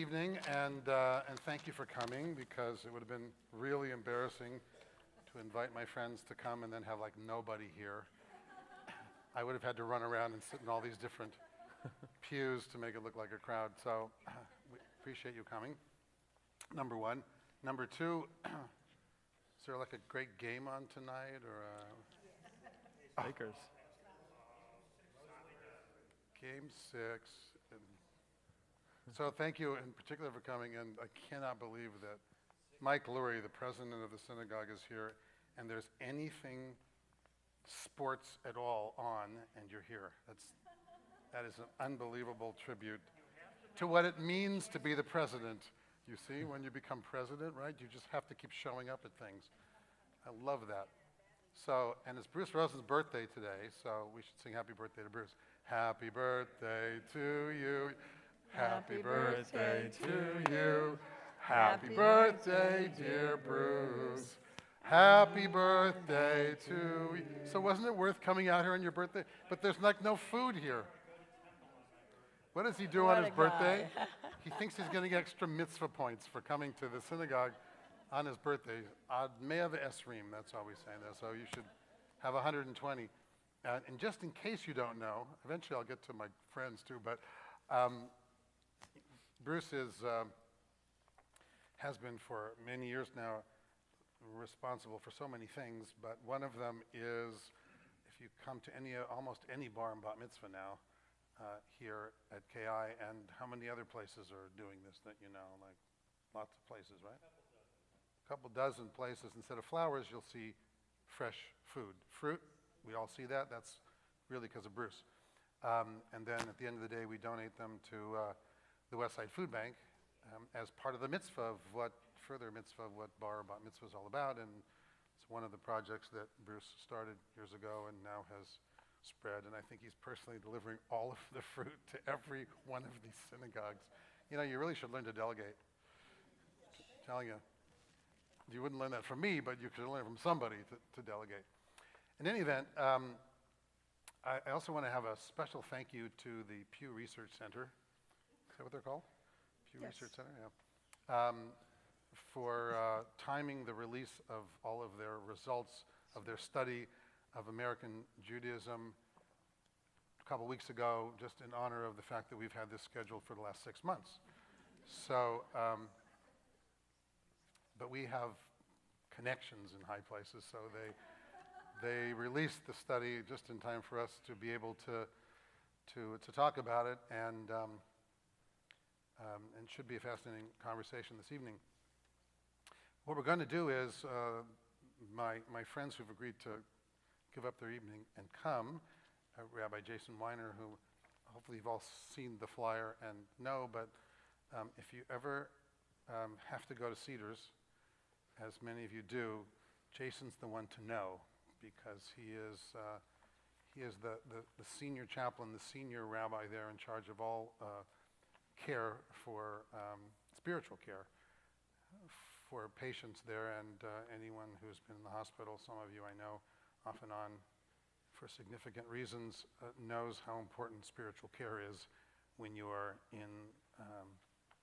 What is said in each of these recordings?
evening, and thank you for coming, because it would have been really embarrassing to invite my friends to come and then have like nobody here. I would have had to run around and sit in all these different pews to make it look like a crowd. So we appreciate you coming, number one. Number two, is there like a great game on tonight, or Lakers. Game 6? So thank you in particular for coming, and I cannot believe that Mike Lurie, the president of the synagogue, is here, and there's anything sports at all on, and you're here. That is an unbelievable tribute to what it means to be the president. You see, when you become president, right, you just have to keep showing up at things. I love that. So, and it's Bruce Rosen's birthday today, so we should sing happy birthday to Bruce. Happy birthday to you. Happy birthday to you. Happy birthday, dear Bruce. Happy birthday to you. So wasn't it worth coming out here on your birthday? But there's like no food here. What does he do on his birthday? He thinks he's getting extra mitzvah points for coming to the synagogue on his birthday. Ad me'ah v'esrim, that's all we say there. So you should have 120. And just in case you don't know, eventually I'll get to my friends too, but Bruce has been for many years now responsible for so many things, but one of them is, if you come to almost any bar and bat mitzvah now here at KI, and how many other places are doing this that you know, like lots of places, right? A couple dozen places. Instead of flowers, you'll see fresh food. Fruit, we all see that. That's really because of Bruce. And then at the end of the day, we donate them to the West Side Food Bank as part of the mitzvah of what bar bat mitzvah is all about. And it's one of the projects that Bruce started years ago and now has spread. And I think he's personally delivering all of the fruit to every one of these synagogues. You know, you really should learn to delegate. I'm telling you. You wouldn't learn that from me, but you could learn from somebody to delegate. In any event, I also want to have a special thank you to the Pew Research Center. Is that what they're called? Pew Yes. Research Center, yeah. For timing the release of all of their results of their study of American Judaism a couple weeks ago, just in honor of the fact that we've had this scheduled for the last 6 months. So, but we have connections in high places, so they released the study just in time for us to be able to talk about it, and should be a fascinating conversation this evening. What we're going to do is my friends who've agreed to give up their evening and come, Rabbi Jason Weiner, who hopefully you've all seen the flyer and know, but if you ever have to go to Cedars, as many of you do, Jason's the one to know, because he is the senior chaplain, the senior rabbi there in charge of all care for spiritual care for patients there, and anyone who's been in the hospital. Some of you I know off and on for significant reasons knows how important spiritual care is when you are in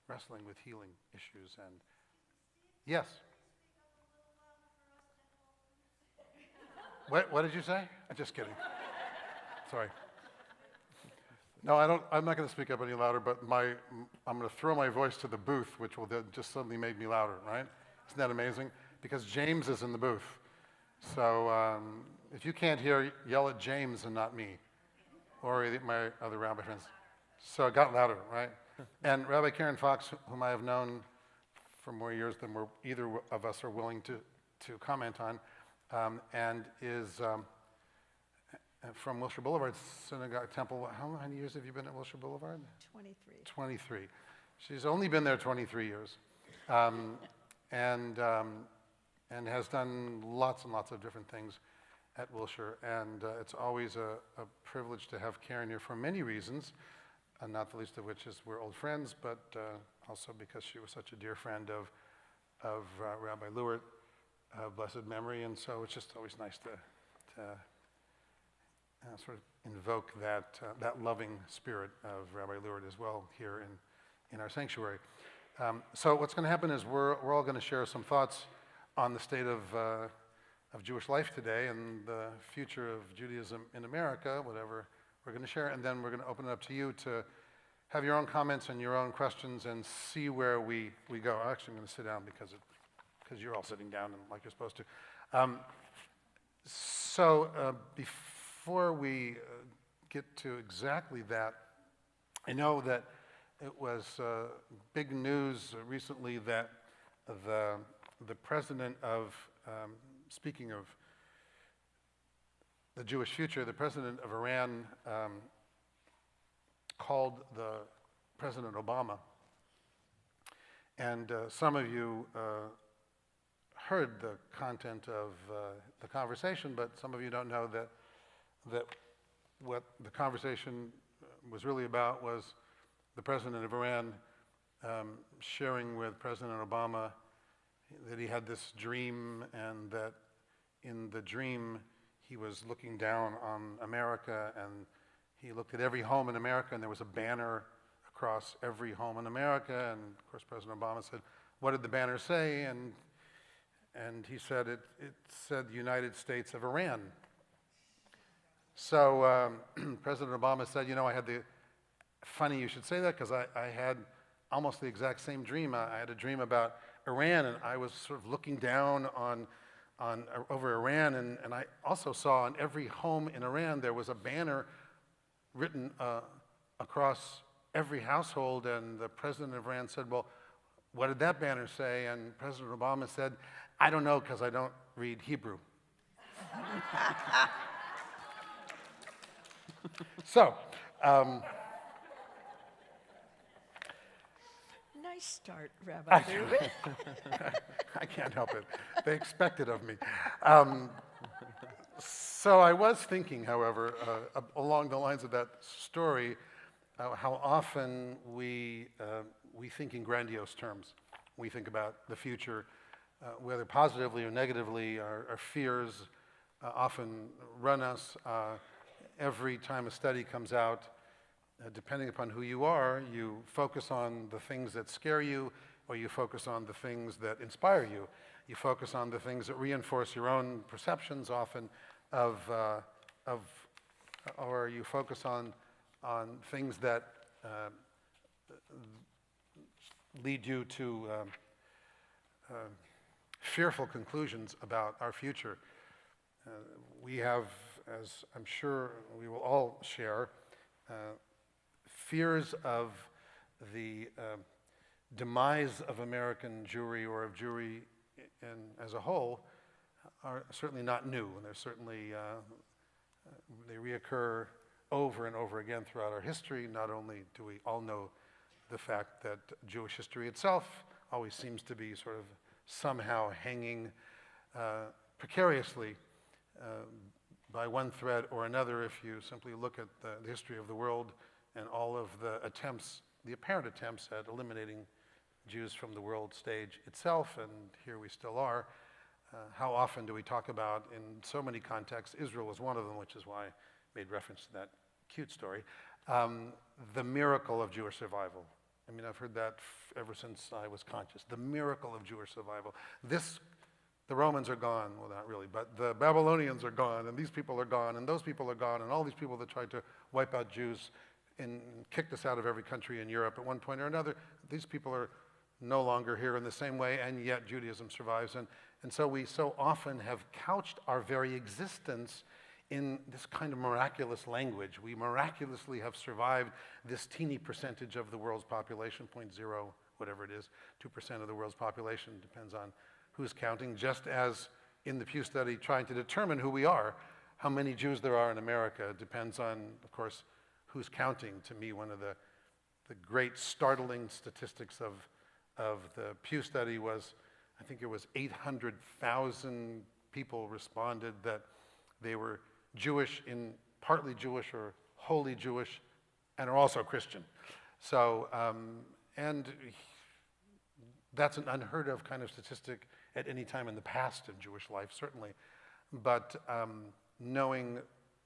wrestling with healing issues. And yes. What did you say? I'm just kidding. Sorry. No, I'm not going to speak up any louder, but I'm going to throw my voice to the booth, which will just suddenly make me louder, right? Isn't that amazing? Because James is in the booth. So if you can't hear, yell at James and not me, or my other rabbi friends. So it got louder, right? And Rabbi Karen Fox, whom I have known for more years than either of us are willing to comment on, and is from Wilshire Boulevard Synagogue Temple. How many years have you been at Wilshire Boulevard? 23. 23. She's only been there 23 years, and has done lots and lots of different things at Wilshire. And it's always a privilege to have Karen here for many reasons, and not the least of which is we're old friends, but also because she was such a dear friend of Rabbi Lurie, blessed memory. And so it's just always nice to sort of invoke that loving spirit of Rabbi Lurie as well here in our sanctuary. So what's going to happen is we're all going to share some thoughts on the state of Jewish life today and the future of Judaism in America, whatever we're going to share, and then we're going to open it up to you to have your own comments and your own questions and see where we go. Actually, I'm going to sit down because you're all sitting down and like you're supposed to. So before we get to exactly that, I know that it was big news recently that the president of, speaking of the Jewish future, the president of Iran called the President Obama. And some of you heard the content of the conversation, but some of you don't know that what the conversation was really about was the president of Iran sharing with President Obama that he had this dream, and that in the dream he was looking down on America, and he looked at every home in America, and there was a banner across every home in America. And of course President Obama said, "What did the banner say?" And he said it said United States of Iran. So President Obama said, I had funny you should say that, because I had almost the exact same dream. I had a dream about Iran, and I was sort of looking down over Iran, and I also saw in every home in Iran there was a banner written across every household. And the president of Iran said, "Well, what did that banner say?" And President Obama said, "I don't know, because I don't read Hebrew." So, nice start, Rabbi Reuben. I can't help it. They expect it of me. So I was thinking, however, along the lines of that story, how often we think in grandiose terms. We think about the future, whether positively or negatively. Our fears often run us. Every time a study comes out, depending upon who you are, you focus on the things that scare you, or you focus on the things that inspire you. You focus on the things that reinforce your own perceptions often or you focus on things that lead you to fearful conclusions about our future. We have, as I'm sure we will all share, fears of the demise of American Jewry, or of Jewry as a whole, are certainly not new, and they're certainly they reoccur over and over again throughout our history. Not only do we all know the fact that Jewish history itself always seems to be sort of somehow hanging precariously by one thread or another. If you simply look at the history of the world and all of the attempts, the apparent attempts at eliminating Jews from the world stage itself, and here we still are. How often do we talk about, in so many contexts, Israel was one of them, which is why I made reference to that cute story, the miracle of Jewish survival. I mean, I've heard that ever since I was conscious. The miracle of Jewish survival. The Romans are gone, well, not really, but the Babylonians are gone, and these people are gone, and those people are gone, and all these people that tried to wipe out Jews and kicked us out of every country in Europe at one point or another, these people are no longer here in the same way, and yet Judaism survives. And so we so often have couched our very existence in this kind of miraculous language. We miraculously have survived this teeny percentage of the world's population, 0.0, whatever it is, 2% of the world's population, depends on who's counting, just as in the Pew study, trying to determine who we are, how many Jews there are in America, depends on, of course, who's counting. To me, one of the great startling statistics of the Pew study was, I think it was 800,000 people responded that they were Jewish, partly Jewish or wholly Jewish, and are also Christian. So, and that's an unheard of kind of statistic at any time in the past of Jewish life, certainly. But knowing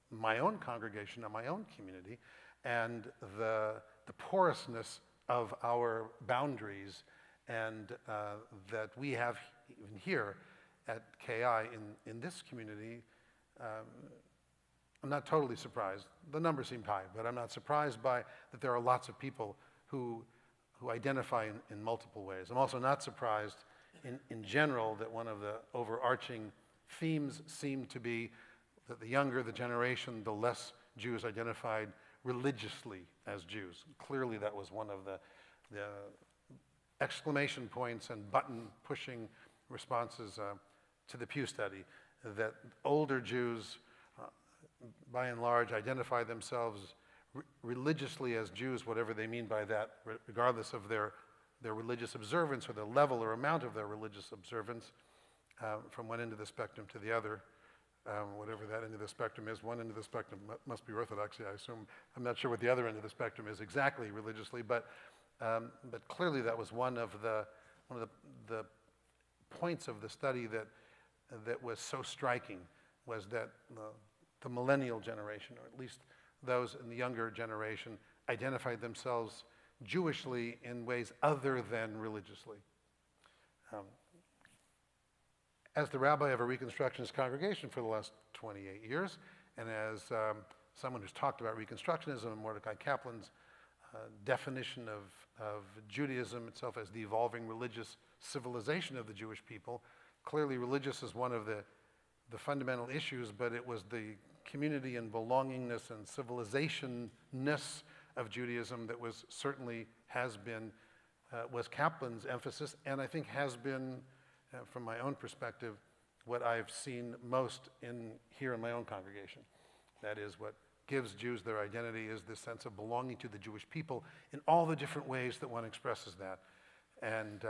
my own congregation and my own community, and the porousness of our boundaries, and that we have even here at KI in this community. I'm not totally surprised. The numbers seem high, but I'm not surprised by that there are lots of people who identify in multiple ways. I'm also not surprised in general that one of the overarching themes seem to be that the younger the generation, the less Jews identified religiously as Jews. Clearly that was one of the exclamation points and button-pushing responses to the Pew study, that older Jews, by and large, identify themselves religiously as Jews, whatever they mean by that, regardless of their religious observance or the level or amount of their religious observance, from one end of the spectrum to the other, whatever that end of the spectrum is. One end of the spectrum must be Orthodoxy, I assume. I'm not sure what the other end of the spectrum is exactly religiously, but clearly that was one of the points of the study that was so striking, was that the millennial generation, or at least those in the younger generation, identified themselves Jewishly in ways other than religiously. As the rabbi of a Reconstructionist congregation for the last 28 years, and as someone who's talked about Reconstructionism and Mordecai Kaplan's definition of Judaism itself as the evolving religious civilization of the Jewish people, clearly religious is one of the fundamental issues, but it was the community and belongingness and civilizationness of Judaism that was Kaplan's emphasis, and I think has been, from my own perspective, what I've seen most here in my own congregation. That is, what gives Jews their identity is this sense of belonging to the Jewish people in all the different ways that one expresses that, and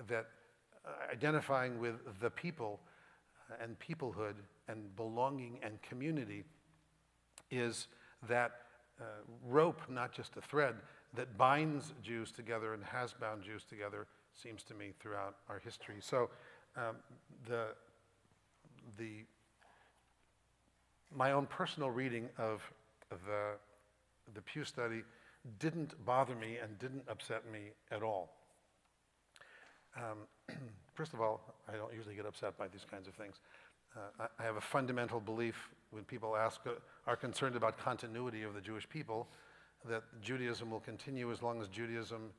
that identifying with the people and peoplehood and belonging and community is that rope, not just a thread, that binds Jews together and has bound Jews together, seems to me, throughout our history. So my own personal reading of the Pew study didn't bother me and didn't upset me at all. First of all, I don't usually get upset by these kinds of things. I have a fundamental belief when people are concerned about continuity of the Jewish people, that Judaism will continue as long as Judaism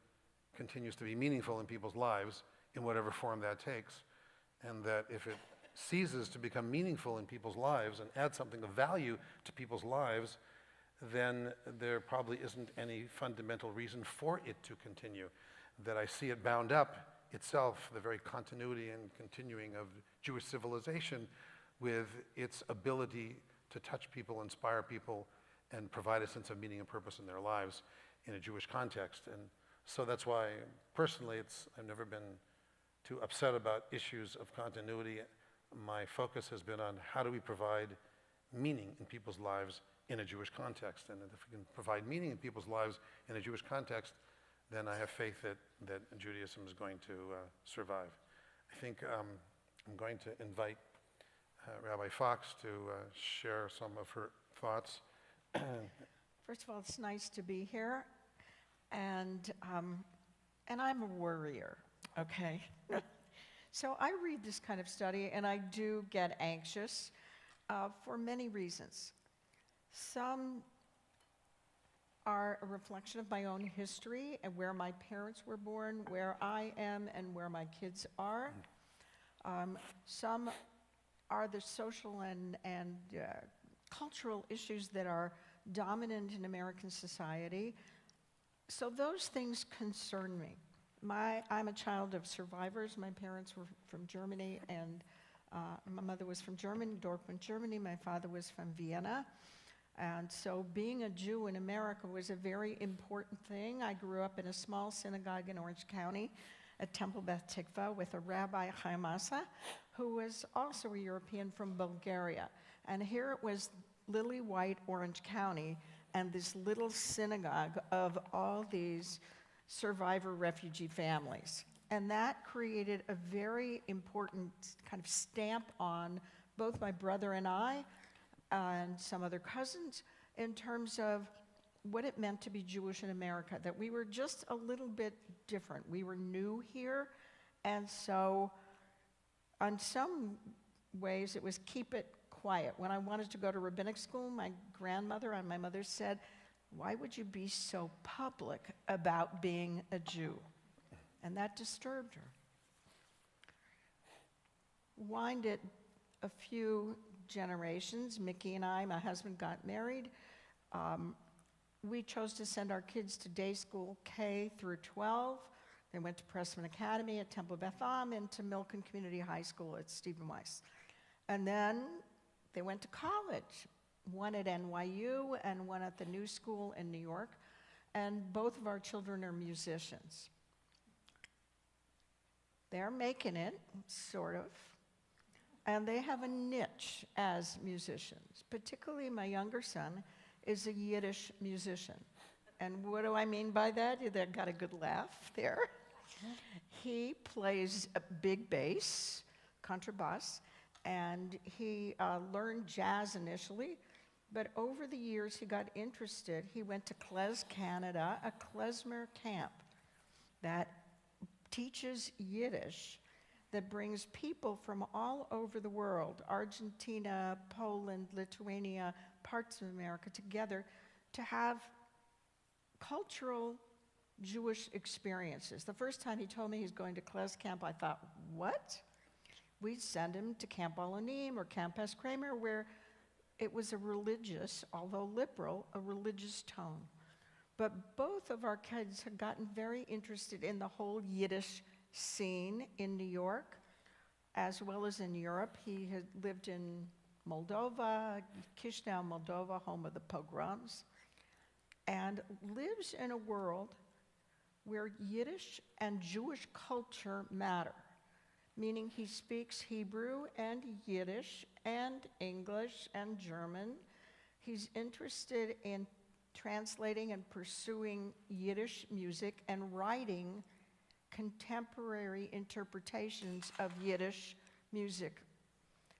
continues to be meaningful in people's lives in whatever form that takes, and that if it ceases to become meaningful in people's lives and add something of value to people's lives, then there probably isn't any fundamental reason for it to continue. That I see it bound up itself, the very continuity and continuing of Jewish civilization, with its ability to touch people, inspire people, and provide a sense of meaning and purpose in their lives in a Jewish context. And so that's why, personally, I've never been too upset about issues of continuity. My focus has been on how do we provide meaning in people's lives in a Jewish context. And if we can provide meaning in people's lives in a Jewish context, then I have faith that Judaism is going to survive. I think I'm going to invite Rabbi Fox to share some of her thoughts. First of all, it's nice to be here, and I'm a worrier, okay? So I read this kind of study, and I do get anxious for many reasons. Some are a reflection of my own history and where my parents were born, where I am, and where my kids are. Some are the social and cultural issues that are dominant in American society. So those things concern me. I'm a child of survivors. My parents were from Germany, and my mother was from Dortmund, Germany. My father was from Vienna. And so being a Jew in America was a very important thing. I grew up in a small synagogue in Orange County at Temple Beth Tikva with a Rabbi, Chaim Asa, who was also a European from Bulgaria. And here it was lily white Orange County and this little synagogue of all these survivor refugee families. And that created a very important kind of stamp on both my brother and I and some other cousins in terms of what it meant to be Jewish in America, that we were just a little bit different. We were new here, and so in some ways it was keep it quiet. When I wanted to go to rabbinic school, my grandmother on my mother's said, "Why would you be so public about being a Jew?" And that disturbed her. Wind it a few generations, Mickey and I, my husband, got married. We chose to send our kids to day school K through 12. They went to Pressman Academy at Temple Beth Am and to Milken Community High School at Stephen Weiss. And then they went to college, one at NYU and one at the New School in New York. And both of our children are musicians. They're making it, sort of. And they have a niche as musicians. Particularly my younger son is a Yiddish musician. And what do I mean by that? They got a good laugh there. He plays a big bass, contrabass, and he learned jazz initially, but over the years he got interested. He went to Klez Canada, a klezmer camp that teaches Yiddish, that brings people from all over the world, Argentina, Poland, Lithuania, parts of America, together to have cultural Jewish experiences. The first time he told me he's going to Klez Camp, I thought, what? We'd send him to Camp Olonim or Camp S. Kramer, where it was a religious, although liberal, a religious tone. But both of our kids had gotten very interested in the whole Yiddish scene in New York, as well as in Europe. He had lived in Moldova, Chisinau, Moldova, home of the pogroms, and lives in a world where Yiddish and Jewish culture matter, meaning he speaks Hebrew and Yiddish and English and German. He's interested in translating and pursuing Yiddish music and writing contemporary interpretations of Yiddish music.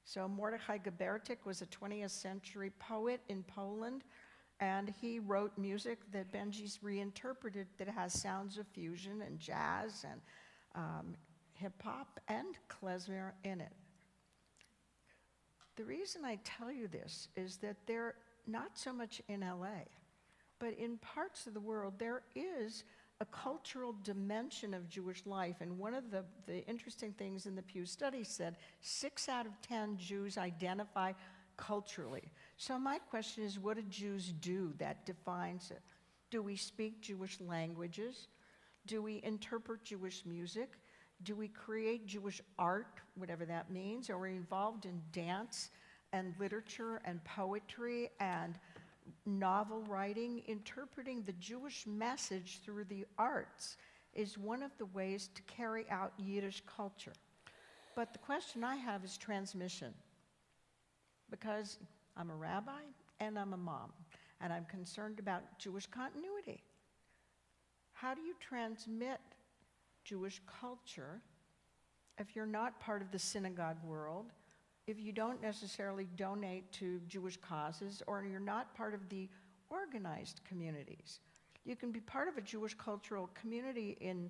So Mordechai Gebertik was a 20th century poet in Poland, and he wrote music that Benji's reinterpreted that has sounds of fusion and jazz and hip-hop and klezmer in it. The reason I tell you this is that they're not so much in LA, but in parts of the world there is a cultural dimension of Jewish life. And one of the interesting things in the Pew study said 6 out of 10 Jews identify culturally. So my question is, what do Jews do that defines it? Do we speak Jewish languages? Do we interpret Jewish music? Do we create Jewish art, whatever that means? Are we involved in dance and literature and poetry and novel writing? Interpreting the Jewish message through the arts is one of the ways to carry out Yiddish culture. But the question I have is transmission, because I'm a rabbi and I'm a mom, and I'm concerned about Jewish continuity. How do you transmit Jewish culture if you're not part of the synagogue world, if you don't necessarily donate to Jewish causes, or you're not part of the organized communities? You can be part of a Jewish cultural community in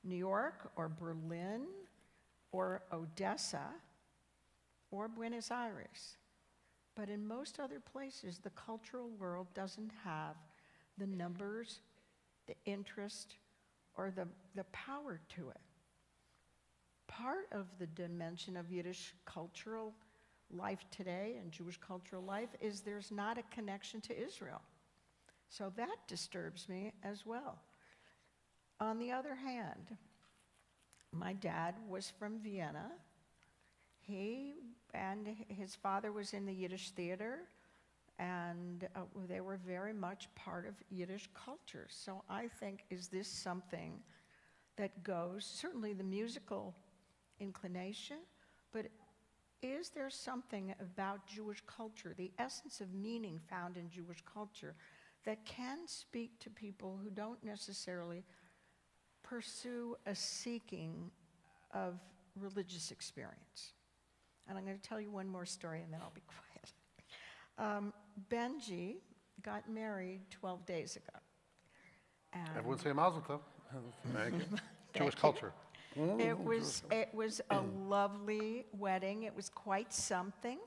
New York or Berlin or Odessa or Buenos Aires. But in most other places, the cultural world doesn't have the numbers, the interest, or the power to it. Part of the dimension of Yiddish cultural life today and Jewish cultural life is there's not a connection to Israel. So that disturbs me as well. On the other hand, my dad was from Vienna. He and his father was in the Yiddish theater, and they were very much part of Yiddish culture. So I think, is this something that goes, certainly the musical inclination, but is there something about Jewish culture, the essence of meaning found in Jewish culture, that can speak to people who don't necessarily pursue a seeking of religious experience? And I'm going to tell you one more story and then I'll be quiet. Benji got married 12 days ago. And Everyone say Mazel Tov. Thank you. Jewish you. culture. it was a lovely wedding. It was quite something.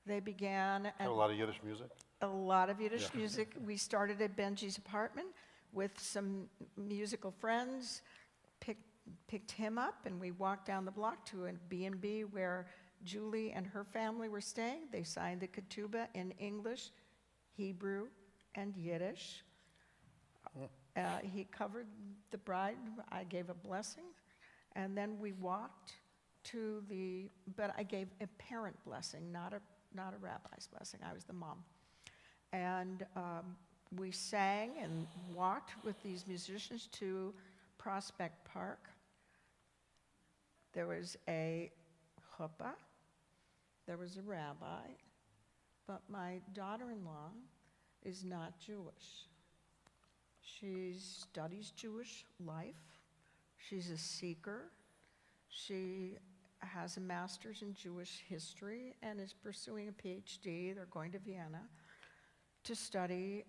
They began Had a lot of Yiddish music. a lot of Yiddish Yeah. music. We started at Benji's apartment with some musical friends, picked him up, and we walked down the block to a B&B where Julie and her family were staying. They signed the ketubah in English, Hebrew, and Yiddish. He covered the bride. I gave a blessing. And then we walked to but I gave a parent blessing, not a rabbi's blessing. I was the mom. And we sang and walked with these musicians to Prospect Park. There was a chuppah, there was a rabbi, but my daughter-in-law is not Jewish. She studies Jewish life. She's a seeker. She has a master's in Jewish history and is pursuing a PhD. They're going to Vienna to study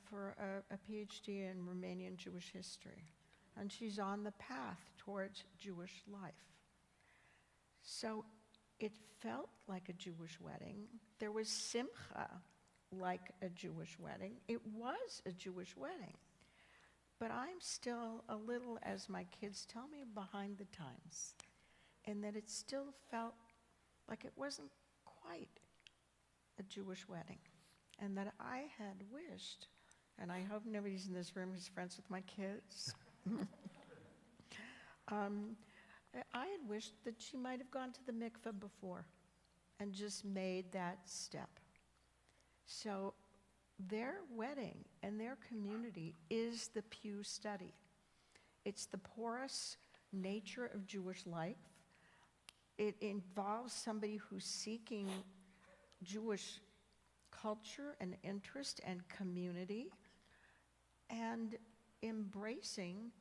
for a PhD in Romanian Jewish history. And she's on the path towards Jewish life. So it felt like a Jewish wedding. There was simcha like a Jewish wedding. It was a Jewish wedding. But I'm still a little, as my kids tell me, behind the times. And that it still felt like it wasn't quite a Jewish wedding. And that I had wished, and I hope nobody's in this room who's friends with my kids, I had wished that she might have gone to the mikveh before and just made that step. So their wedding and their community is the Pew Study. It's the porous nature of Jewish life. It involves somebody who's seeking Jewish culture and interest and community and embracing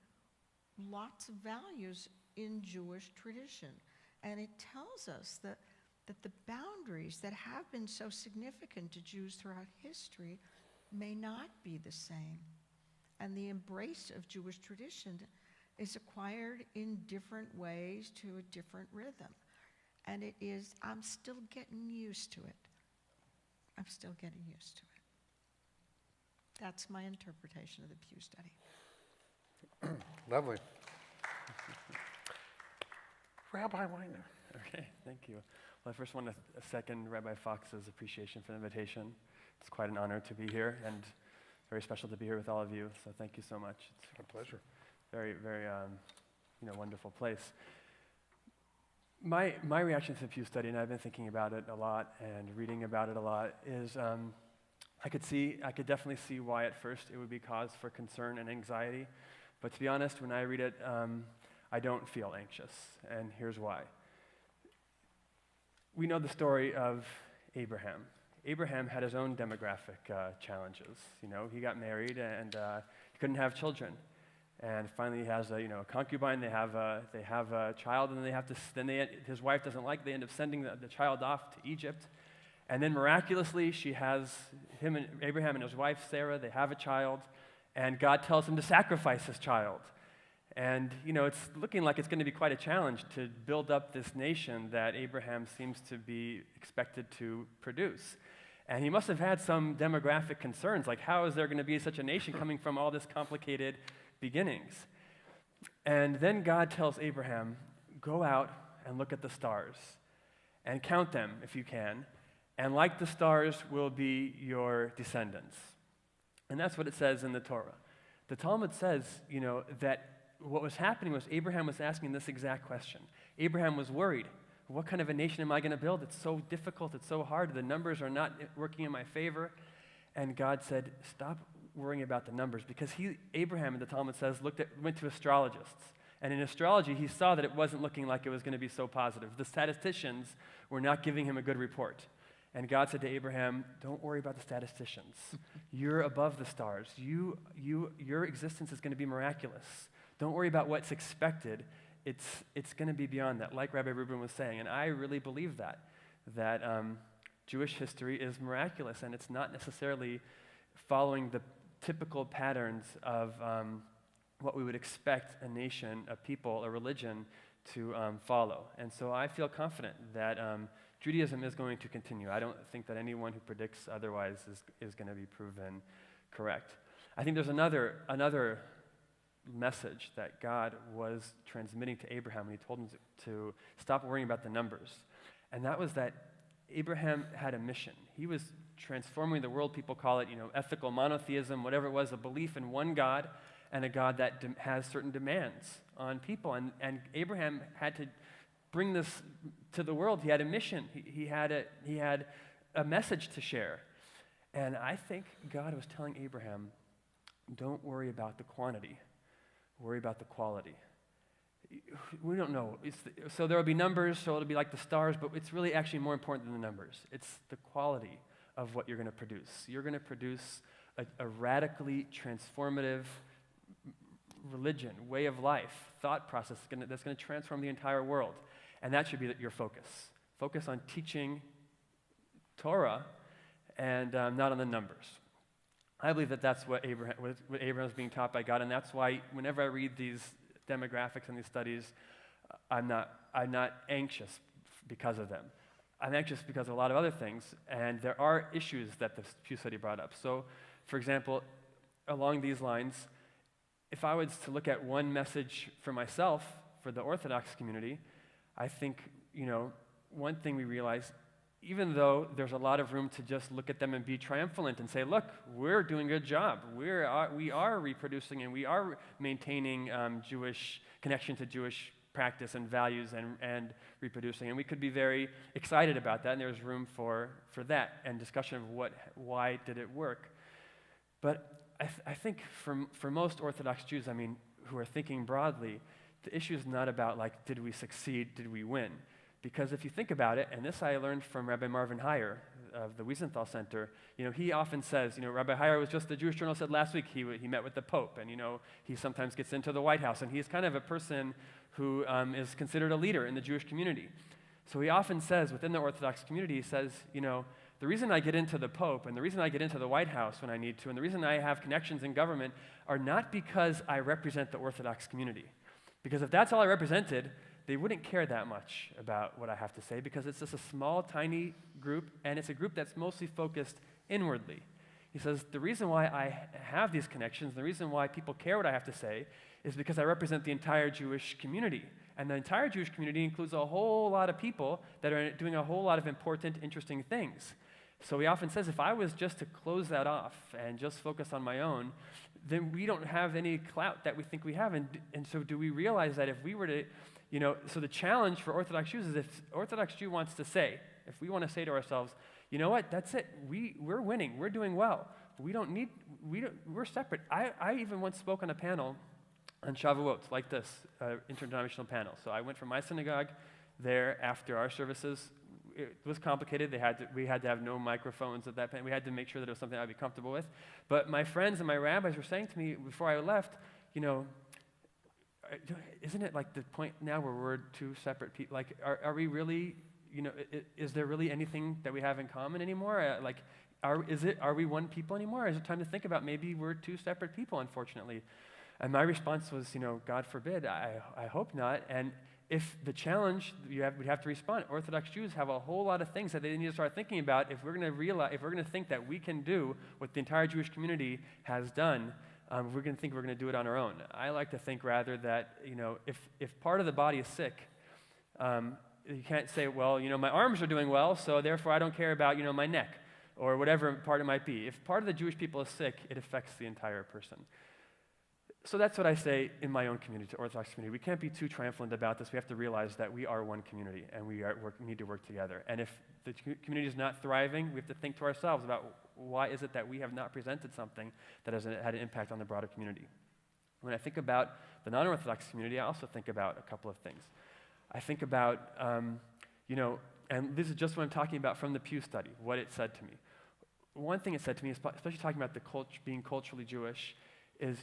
lots of values in Jewish tradition. And it tells us that the boundaries that have been so significant to Jews throughout history may not be the same. And the embrace of Jewish tradition is acquired in different ways to a different rhythm. And I'm still getting used to it. I'm still getting used to it. That's my interpretation of the Pew Study. Lovely. Rabbi Weiner. Okay, thank you. Well, I first want to second Rabbi Fox's appreciation for the invitation. It's quite an honor to be here and very special to be here with all of you. So thank you so much. It's a pleasure. Very, very, wonderful place. My reaction to the Pew Study, and I've been thinking about it a lot and reading about it a lot, is I could definitely see why at first it would be cause for concern and anxiety. But to be honest, when I read it, I don't feel anxious, and here's why. We know the story of Abraham. Abraham had his own demographic challenges. He got married and he couldn't have children. And finally, he has a concubine. They have a child, and his wife doesn't like it. They end up sending the child off to Egypt, and then miraculously, Abraham and his wife Sarah. They have a child, and God tells him to sacrifice his child. And it's looking like it's going to be quite a challenge to build up this nation that Abraham seems to be expected to produce. And he must have had some demographic concerns, like how is there going to be such a nation coming from all this complicated beginnings? And then God tells Abraham, go out and look at the stars and count them if you can, and like the stars will be your descendants. And that's what it says in the Torah. The Talmud says, that what was happening was Abraham was asking this exact question. Abraham was worried. What kind of a nation am I going to build? It's so difficult. It's so hard. The numbers are not working in my favor. And God said, stop worrying about the numbers, because Abraham, the Talmud says, went to astrologists. And in astrology, he saw that it wasn't looking like it was going to be so positive. The statisticians were not giving him a good report. And God said to Abraham, don't worry about the statisticians. You're above the stars. Your existence is going to be miraculous. Don't worry about what's expected. It's going to be beyond that, like Rabbi Reuben was saying. And I really believe that Jewish history is miraculous, and it's not necessarily following the typical patterns of what we would expect a nation, a people, a religion to follow. And so I feel confident that Judaism is going to continue. I don't think that anyone who predicts otherwise is going to be proven correct. I think there's another message that God was transmitting to Abraham when he told him to stop worrying about the numbers. And that was that Abraham had a mission. He was transforming the world. People call it, ethical monotheism, whatever it was, a belief in one God and a God that has certain demands on people. And Abraham had to bring this to the world. He had a mission. He had a message to share. And I think God was telling Abraham, don't worry about the quantity. Worry about the quality. We don't know. So there will be numbers, so it'll be like the stars, but it's really actually more important than the numbers. It's the quality of what you're going to produce. You're going to produce a radically transformative religion, way of life, thought process that's going to transform the entire world. And that should be your focus. Focus on teaching Torah and not on the numbers. I believe that that's what Abraham is being taught by God, and that's why whenever I read these demographics and these studies, I'm not anxious because of them. I'm anxious because of a lot of other things, and there are issues that the Pew Study brought up. So, for example, along these lines, if I was to look at one message for myself, for the Orthodox community, I think, one thing we realize, even though there's a lot of room to just look at them and be triumphant and say, look, we're doing a good job. We are reproducing and we are maintaining Jewish connection to Jewish practice and values and reproducing. And we could be very excited about that, and there's room for that and discussion of why did it work. But I think for most Orthodox Jews, who are thinking broadly, the issue is not about did we succeed, did we win? Because if you think about it, and this I learned from Rabbi Marvin Heyer of the Wiesenthal Center, he often says, Rabbi Heyer was just, the Jewish Journal said last week, he met with the Pope, and he sometimes gets into the White House, and he's kind of a person who is considered a leader in the Jewish community. So he often says, within the Orthodox community, he says, the reason I get into the Pope, and the reason I get into the White House when I need to, and the reason I have connections in government are not because I represent the Orthodox community. Because if that's all I represented, they wouldn't care that much about what I have to say because it's just a small, tiny group, and it's a group that's mostly focused inwardly. He says, the reason why I have these connections, the reason why people care what I have to say is because I represent the entire Jewish community. And the entire Jewish community includes a whole lot of people that are doing a whole lot of important, interesting things. So he often says, if I was just to close that off and just focus on my own, then we don't have any clout that we think we have. And so do we realize that if we were to, so the challenge for Orthodox Jews is if Orthodox Jew wants to say, if we want to say to ourselves, you know what, that's it, we're winning, we're doing well, we're separate. I even once spoke on a panel on Shavuot, like this, interdenominational panel. So I went from my synagogue there after our services. It was complicated. We had to have no microphones at that point. We had to make sure that it was something I'd be comfortable with. But my friends and my rabbis were saying to me before I left, isn't it like the point now where we're two separate people? Are we really, is there really anything that we have in common anymore? Are we one people anymore? Or is it time to think about maybe we're two separate people, unfortunately? And my response was, God forbid, I hope not. And if the challenge, we have to respond. Orthodox Jews have a whole lot of things that they need to start thinking about if we're going to think that we can do what the entire Jewish community has done. We're going to think we're going to do it on our own. I like to think rather that, if part of the body is sick, you can't say, well, my arms are doing well, so therefore I don't care about, my neck or whatever part it might be. If part of the Jewish people is sick, it affects the entire person. So that's what I say in my own community, to Orthodox community. We can't be too triumphant about this. We have to realize that we are one community, and we need to work together. And if the community is not thriving, we have to think to ourselves about why is it that we have not presented something that has had an impact on the broader community. When I think about the non-Orthodox community, I also think about a couple of things. I think about, and this is just what I'm talking about from the Pew Study, what it said to me. One thing it said to me, especially talking about being culturally Jewish, is,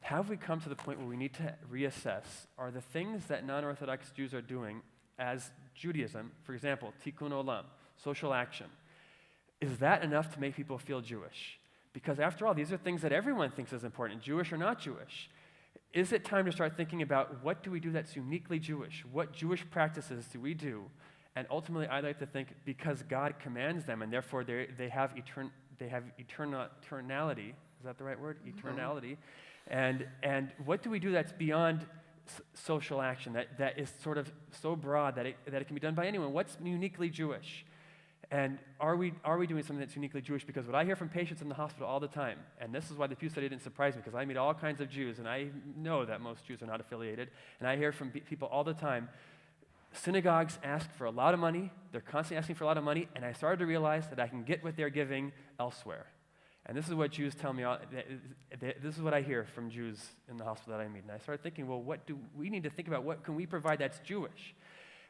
have we come to the point where we need to reassess, are the things that non-Orthodox Jews are doing as Judaism, for example, tikkun olam, social action, is that enough to make people feel Jewish? Because after all, these are things that everyone thinks is important, Jewish or not Jewish. Is it time to start thinking about what do we do that's uniquely Jewish? What Jewish practices do we do? And ultimately, I like to think because God commands them, and therefore they have eternality. Is that the right word? Eternality. And what do we do that's beyond social action, that is sort of so broad that it can be done by anyone? What's uniquely Jewish? And are we doing something that's uniquely Jewish? Because what I hear from patients in the hospital all the time, and this is why the Pew Study didn't surprise me, because I meet all kinds of Jews, and I know that most Jews are not affiliated, and I hear from people all the time, synagogues ask for a lot of money, they're constantly asking for a lot of money, and I started to realize that I can get what they're giving elsewhere. And this is what Jews tell me, this is what I hear from Jews in the hospital that I meet. And I started thinking, well, what do we need to think about? What can we provide that's Jewish?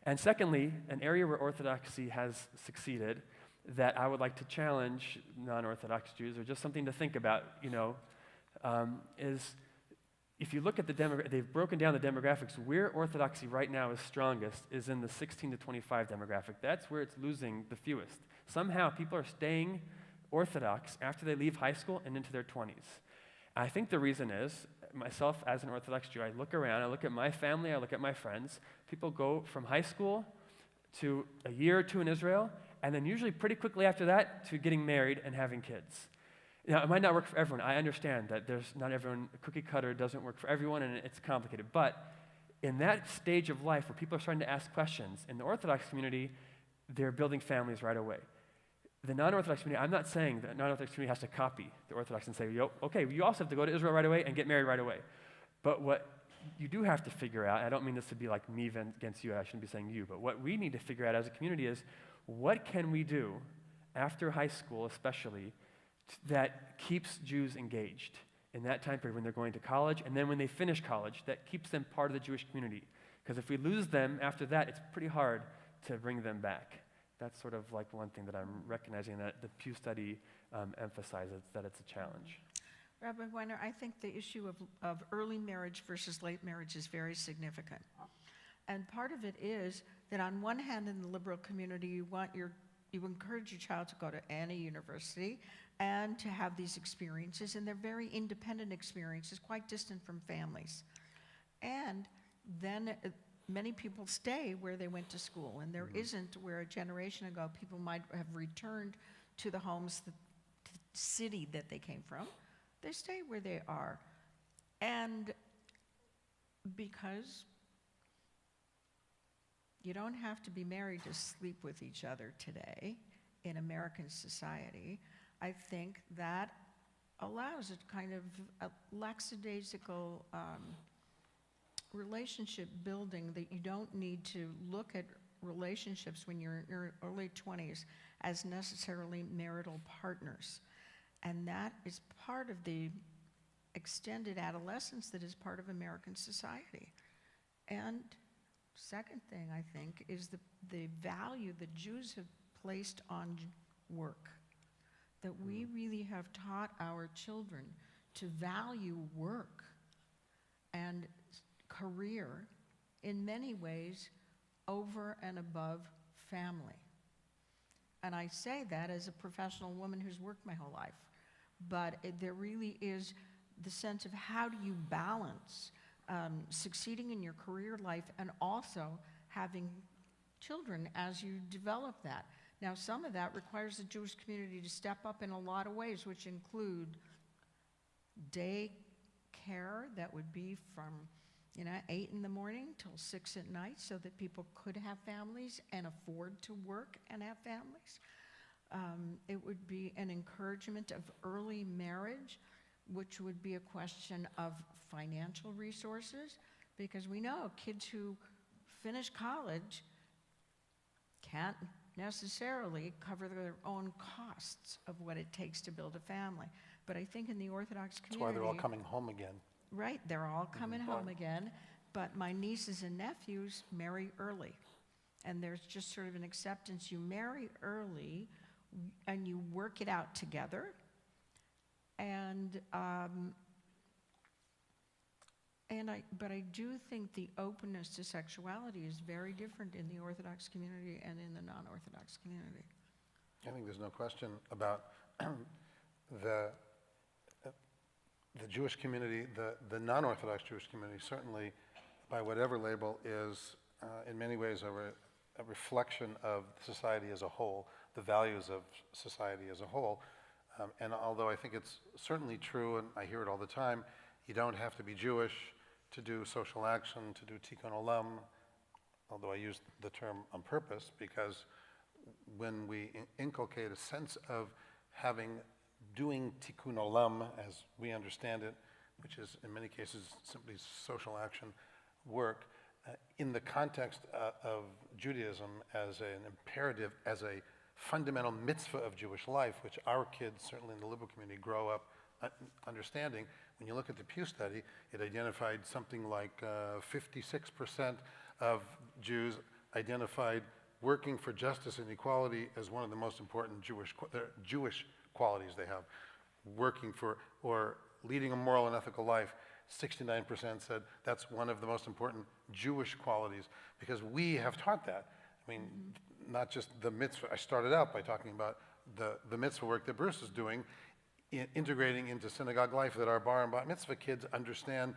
And secondly, an area where Orthodoxy has succeeded that I would like to challenge non-Orthodox Jews, or just something to think about, is if you look at they've broken down the demographics, where Orthodoxy right now is strongest is in the 16 to 25 demographic. That's where it's losing the fewest. Somehow people are staying Orthodox after they leave high school and into their 20s. I think the reason is, myself as an Orthodox Jew, I look around, I look at my family, I look at my friends. People go from high school to a year or two in Israel, and then usually pretty quickly after that to getting married and having kids. Now, it might not work for everyone. I understand that not everyone, cookie cutter doesn't work for everyone, and it's complicated. But in that stage of life where people are starting to ask questions, in the Orthodox community, they're building families right away. The non-Orthodox community, I'm not saying that the non-Orthodox community has to copy the Orthodox and say, okay, you also have to go to Israel right away and get married right away. But what you do have to figure out, and I don't mean this to be like me against you, I shouldn't be saying you, but what we need to figure out as a community is, what can we do after high school especially that keeps Jews engaged in that time period when they're going to college, and then when they finish college, that keeps them part of the Jewish community? Because if we lose them after that, it's pretty hard to bring them back. That's sort of like one thing that I'm recognizing that the Pew Study emphasizes, that it's a challenge. Rabbi Weiner, I think the issue of early marriage versus late marriage is very significant. And part of it is that on one hand, in the liberal community, you encourage your child to go to any university and to have these experiences, and they're very independent experiences, quite distant from families. And then many people stay where they went to school, and there isn't where a generation ago people might have returned to the homes, to the city that they came from. They stay where they are. And because you don't have to be married to sleep with each other today in American society, I think that allows a kind of a lackadaisical relationship building, that you don't need to look at relationships when you're in your early 20s as necessarily marital partners. And that is part of the extended adolescence that is part of American society. And second thing, I think, is the value that Jews have placed on work, that we really have taught our children to value work and career in many ways over and above family. And I say that as a professional woman who's worked my whole life. But there really is the sense of how do you balance succeeding in your career life and also having children as you develop that. Now, some of that requires the Jewish community to step up in a lot of ways, which include day care that would be from 8 in the morning till 6 at night, so that people could have families and afford to work and have families. It would be an encouragement of early marriage, which would be a question of financial resources, because we know kids who finish college can't necessarily cover their own costs of what it takes to build a family. But I think in the Orthodox community... That's why they're all coming home again. Right, they're all coming home again, but my nieces and nephews marry early. And there's just sort of an acceptance. You marry early, and you work it out together. But I do think the openness to sexuality is very different in the Orthodox community and in the non-Orthodox community. I think there's no question about the the Jewish community, the non-Orthodox Jewish community, certainly by whatever label, is in many ways a reflection of society as a whole, the values of society as a whole. And although I think it's certainly true, and I hear it all the time, you don't have to be Jewish to do social action, to do tikkun olam, although I use the term on purpose, because when we inculcate a sense of doing tikkun olam as we understand it, which is in many cases simply social action work, in the context of Judaism as an imperative, as a fundamental mitzvah of Jewish life, which our kids, certainly in the liberal community, grow up understanding. When you look at the Pew study, it identified something like 56% of Jews identified working for justice and equality as one of the most important Jewish qualities they have. Working for, or leading a moral and ethical life, 69% said that's one of the most important Jewish qualities, because we have taught that. I mean, not just the mitzvah. I started out by talking about the mitzvah work that Bruce is doing, integrating into synagogue life, that our bar and bat mitzvah kids understand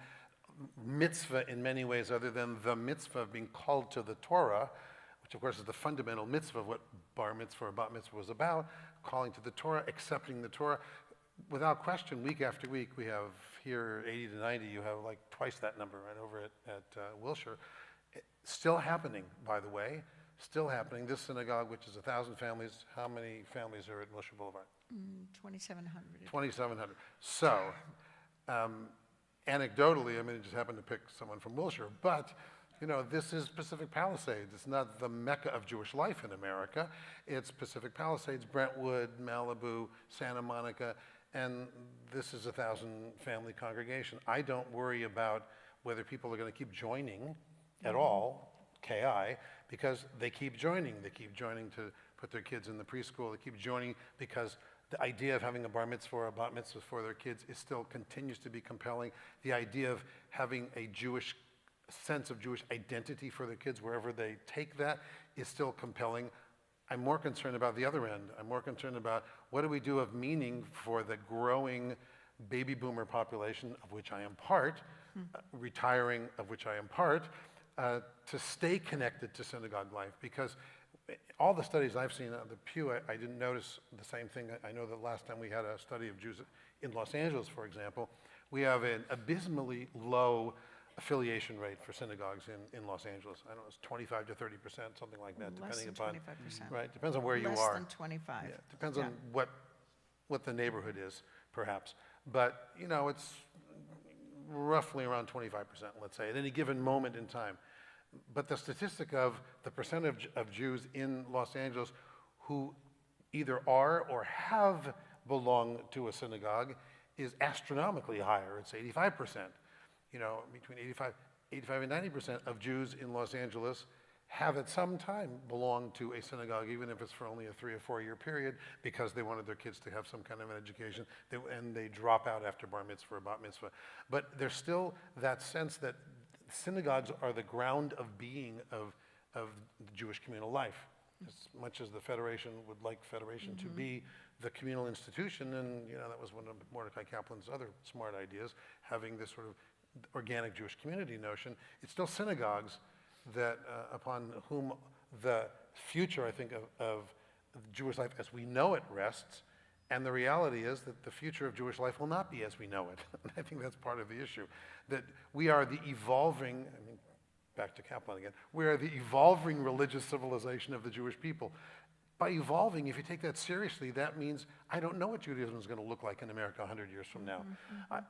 mitzvah in many ways other than the mitzvah of being called to the Torah, which of course is the fundamental mitzvah of what bar mitzvah or bat mitzvah was about, calling to the Torah, accepting the Torah. Without question, week after week, we have here 80 to 90, you have like twice that number right over at Wilshire. Still happening, by the way, still happening. This synagogue, which is 1,000 families, how many families are at Wilshire Boulevard? 2,700. 2,700. So, anecdotally, I mean, it just happened to pick someone from Wilshire, but you know, this is Pacific Palisades. It's not the mecca of Jewish life in America. It's Pacific Palisades, Brentwood, Malibu, Santa Monica, and this is a 1,000-family congregation. I don't worry about whether people are going to keep joining at all, KI, because they keep joining. They keep joining to put their kids in the preschool. They keep joining because the idea of having a bar mitzvah or a bat mitzvah for their kids continues to be compelling. The idea of having a Jewish sense of Jewish identity for their kids, wherever they take that, is still compelling. I'm more concerned about the other end. I'm more concerned about what do we do of meaning for the growing baby boomer population, of which I am part, retiring, of which I am part, to stay connected to synagogue life. Because all the studies I've seen at the Pew, I didn't notice the same thing. I know that last time we had a study of Jews in Los Angeles, for example, we have an abysmally low affiliation rate for synagogues in Los Angeles. I don't know, it's 25 to 30%, something like that, Less depending than upon 25%. right. Depends on where you Less are. than 25. Yeah, depends on what the neighborhood is, perhaps. But you know, it's roughly around 25%, let's say, at any given moment in time. But the statistic of the percentage of Jews in Los Angeles who either are or have belonged to a synagogue is astronomically higher. It's 85%. You know, between 85 and 90% of Jews in Los Angeles have at some time belonged to a synagogue, even if it's for only a 3 or 4 year period, because they wanted their kids to have some kind of an education, and they drop out after bar mitzvah or bat mitzvah. But there's still that sense that synagogues are the ground of being of the Jewish communal life, as much as the Federation would like Federation to be the communal institution. And you know, that was one of Mordecai Kaplan's other smart ideas, having this sort of organic Jewish community notion. It's still synagogues that upon whom the future, I think, of Jewish life as we know it rests. And the reality is that the future of Jewish life will not be as we know it. And I think that's part of the issue, that we are the evolving, I mean, back to Kaplan again, we are the evolving religious civilization of the Jewish people. By evolving, if you take that seriously, that means I don't know what Judaism is going to look like in America 100 years from now.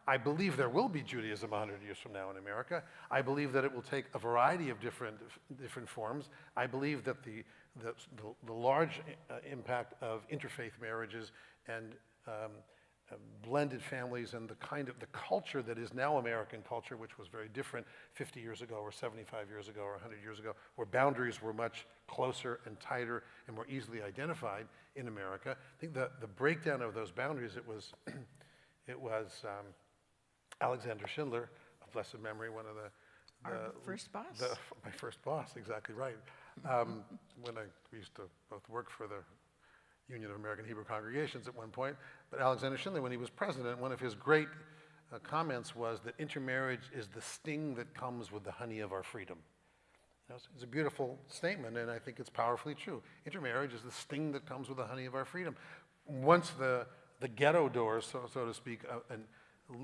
I believe there will be Judaism 100 years from now in America. I believe that it will take a variety of different forms. I believe that the large impact of interfaith marriages and blended families and the culture that is now American culture, which was very different 50 years ago or 75 years ago or 100 years ago, where boundaries were much closer and tighter and more easily identified in America. I think the breakdown of those boundaries, it was Alexander Schindler, of blessed memory, one of Our first boss. My first boss, exactly right. When we used to both work for the Union of American Hebrew Congregations at one point, but Alexander Schindler, when he was president, one of his great comments was that intermarriage is the sting that comes with the honey of our freedom. You know, it's a beautiful statement, and I think it's powerfully true. Intermarriage is the sting that comes with the honey of our freedom. Once the ghetto doors, so to speak, and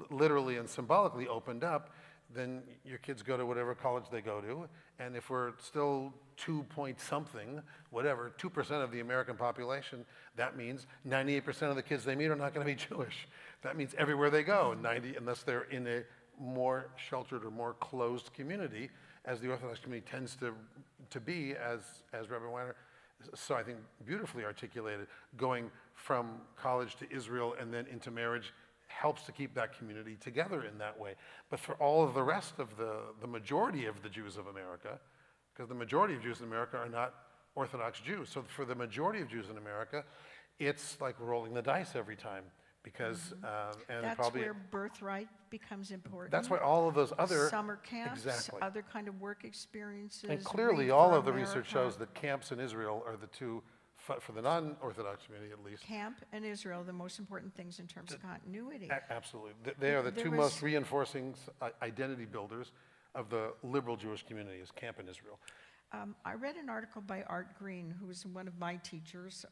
literally and symbolically opened up, then your kids go to whatever college they go to, and if we're still 2 point something, whatever, 2% of the American population, that means 98% of the kids they meet are not going to be Jewish. That means everywhere they go, unless they're in a more sheltered or more closed community, as the Orthodox community tends to be, as Rabbi Weiner, so I think beautifully articulated, going from college to Israel and then into marriage helps to keep that community together in that way. But for all of the rest of the majority of the Jews of America, because the majority of Jews in America are not Orthodox Jews, so for the majority of Jews in America, it's like rolling the dice every time. Because, and That's probably, where birthright becomes important. that's why all of those other, Summer camps, exactly. other kind of work experiences. And clearly, Read all for of the research America. shows that camps in Israel are the two, for the non-Orthodox community at least. Camp and Israel, the most important things in terms of continuity. Absolutely. They are the There two was- most reinforcing identity builders of the liberal Jewish community, is camp in Israel. I read an article by Art Green, who was one of my teachers,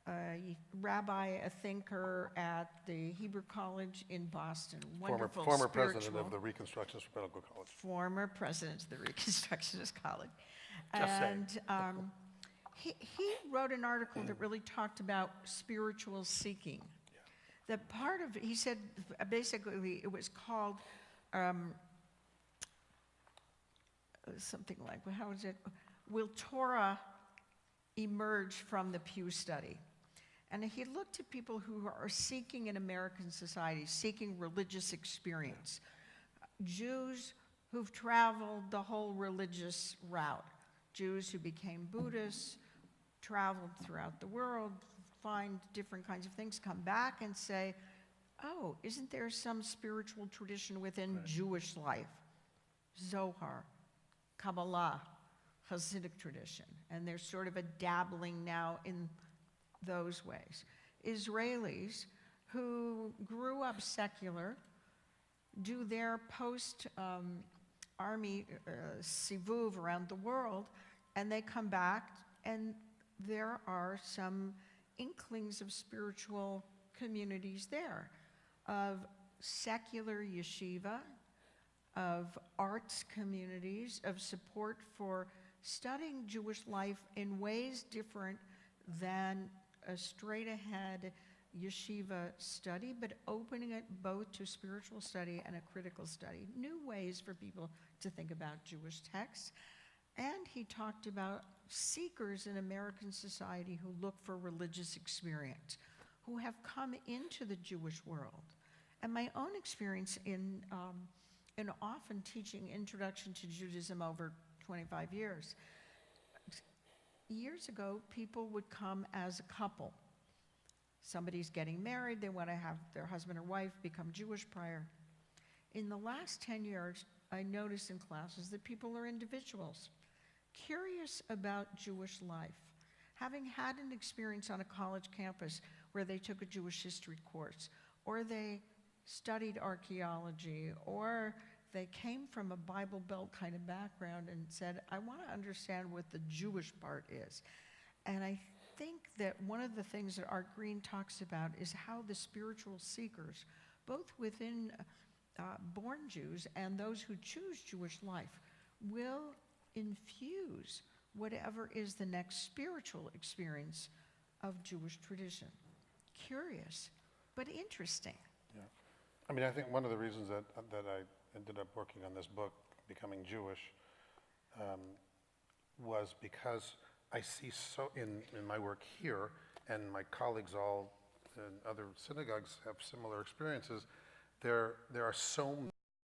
a rabbi, a thinker at the Hebrew College in Boston. Wonderful Former president spiritual- of the Reconstructionist Rabbinical College. Former president of the Reconstructionist College. Just saying. And he wrote an article that really talked about spiritual seeking. That part of it, he said, basically, it was called something like, how is it? Will Torah emerge from the Pew Study? And he looked at people who are seeking in American society, seeking religious experience. Jews who've traveled the whole religious route. Jews who became Buddhists, traveled throughout the world, find different kinds of things, come back and say, oh, isn't there some spiritual tradition within Jewish life? Zohar, Kabbalah, Hasidic tradition. And there's sort of a dabbling now in those ways. Israelis who grew up secular do their post-army sivuv around the world, and they come back, and there are some inklings of spiritual communities there, of secular yeshiva, of arts communities, of support for studying Jewish life in ways different than a straight-ahead yeshiva study, but opening it both to spiritual study and a critical study, new ways for people to think about Jewish texts. And he talked about seekers in American society who look for religious experience, who have come into the Jewish world. And my own experience in often teaching Introduction to Judaism over 25 years. Years ago, people would come as a couple. Somebody's getting married, they want to have their husband or wife become Jewish prior. In the last 10 years, I noticed in classes that people are individuals, curious about Jewish life, having had an experience on a college campus where they took a Jewish history course, or they studied archaeology, or they came from a Bible Belt kind of background and said, I want to understand what the Jewish part is. And I think that one of the things that Art Green talks about is how the spiritual seekers, both within born Jews and those who choose Jewish life, will infuse whatever is the next spiritual experience of Jewish tradition. Curious, but interesting. Yeah. I mean, I think one of the reasons that I ended up working on this book, Becoming Jewish, was because I see so in my work here, and my colleagues all in other synagogues have similar experiences, there are so